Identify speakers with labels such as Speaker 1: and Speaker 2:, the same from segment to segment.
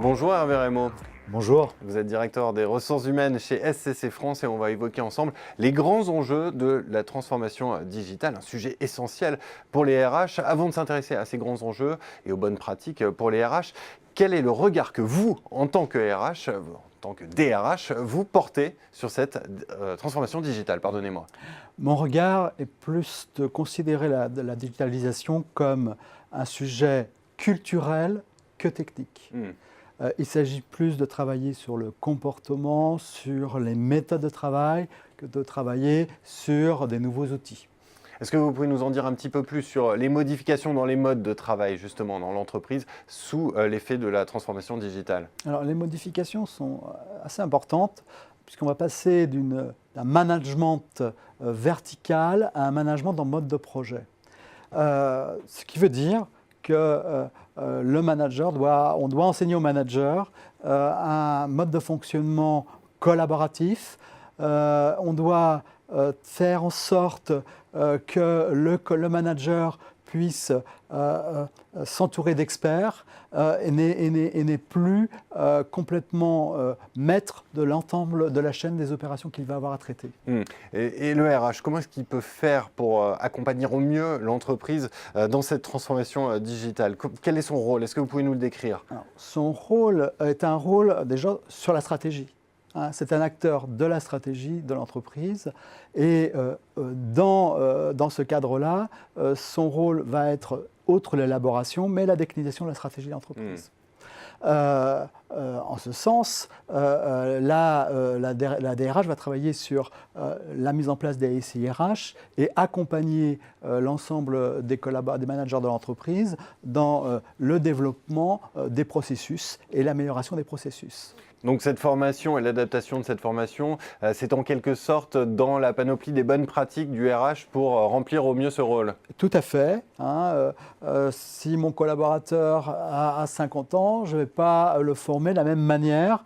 Speaker 1: Bonjour Hervé Reymaud.
Speaker 2: Bonjour.
Speaker 1: Vous êtes directeur des ressources humaines chez SCC France et on va évoquer ensemble les grands enjeux de la transformation digitale, un sujet essentiel pour les RH. Avant de s'intéresser à ces grands enjeux et aux bonnes pratiques pour les RH, quel est le regard que vous, en tant que RH, en tant que DRH, vous portez sur cette transformation digitale? Pardonnez-moi.
Speaker 2: Mon regard est plus de considérer la digitalisation comme un sujet culturel que technique. Il s'agit plus de travailler sur le comportement, sur les méthodes de travail, que de travailler sur des nouveaux outils.
Speaker 1: Est-ce que vous pouvez nous en dire un petit peu plus sur les modifications dans les modes de travail, justement, dans l'entreprise, sous l'effet de la transformation digitale?
Speaker 2: Alors, les modifications sont assez importantes, puisqu'on va passer d'un management vertical à un management en mode de projet. Ce qui veut dire que le manager on doit enseigner au manager un mode de fonctionnement collaboratif. On doit faire en sorte que le manager puisse s'entourer d'experts et n'est plus complètement maître de l'ensemble de la chaîne des opérations qu'il va avoir à traiter.
Speaker 1: Et le RH, comment est-ce qu'il peut faire pour accompagner au mieux l'entreprise dans cette transformation digitale? Quel est son rôle? Est-ce que vous pouvez nous le décrire?
Speaker 2: Alors, son rôle est un rôle déjà sur la stratégie. C'est un acteur de la stratégie de l'entreprise et dans ce cadre-là, son rôle va être, outre l'élaboration, mais la déclinisation de la stratégie de l'entreprise. En ce sens, la DRH va travailler sur la mise en place des SIRH et accompagner l'ensemble des managers de l'entreprise dans le développement des processus et l'amélioration des processus.
Speaker 1: Donc cette formation et l'adaptation de cette formation, c'est en quelque sorte dans la panoplie des bonnes pratiques du RH pour remplir au mieux ce rôle?
Speaker 2: Tout à fait. Si mon collaborateur a 50 ans, je ne vais pas le former de la même manière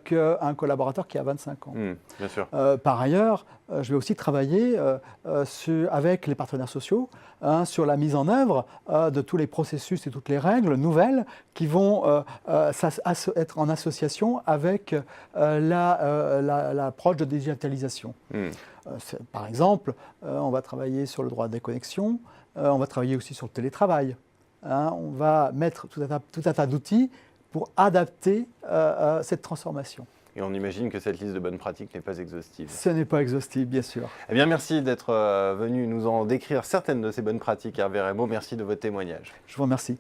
Speaker 2: qu'un collaborateur qui a 25 ans.
Speaker 1: Bien sûr.
Speaker 2: Par ailleurs, je vais aussi travailler avec les partenaires sociaux sur la mise en œuvre de tous les processus et toutes les règles nouvelles qui vont être en association avec l'approche de digitalisation. Par exemple, on va travailler sur le droit de déconnexion, on va travailler aussi sur le télétravail. On va mettre tout un tas d'outils pour adapter cette transformation.
Speaker 1: Et on imagine que cette liste de bonnes pratiques n'est pas exhaustive.
Speaker 2: Ce n'est pas exhaustif, bien sûr.
Speaker 1: Eh bien, merci d'être venu nous en décrire certaines de ces bonnes pratiques, Hervé Reymaud. Merci de votre témoignage.
Speaker 2: Je vous remercie.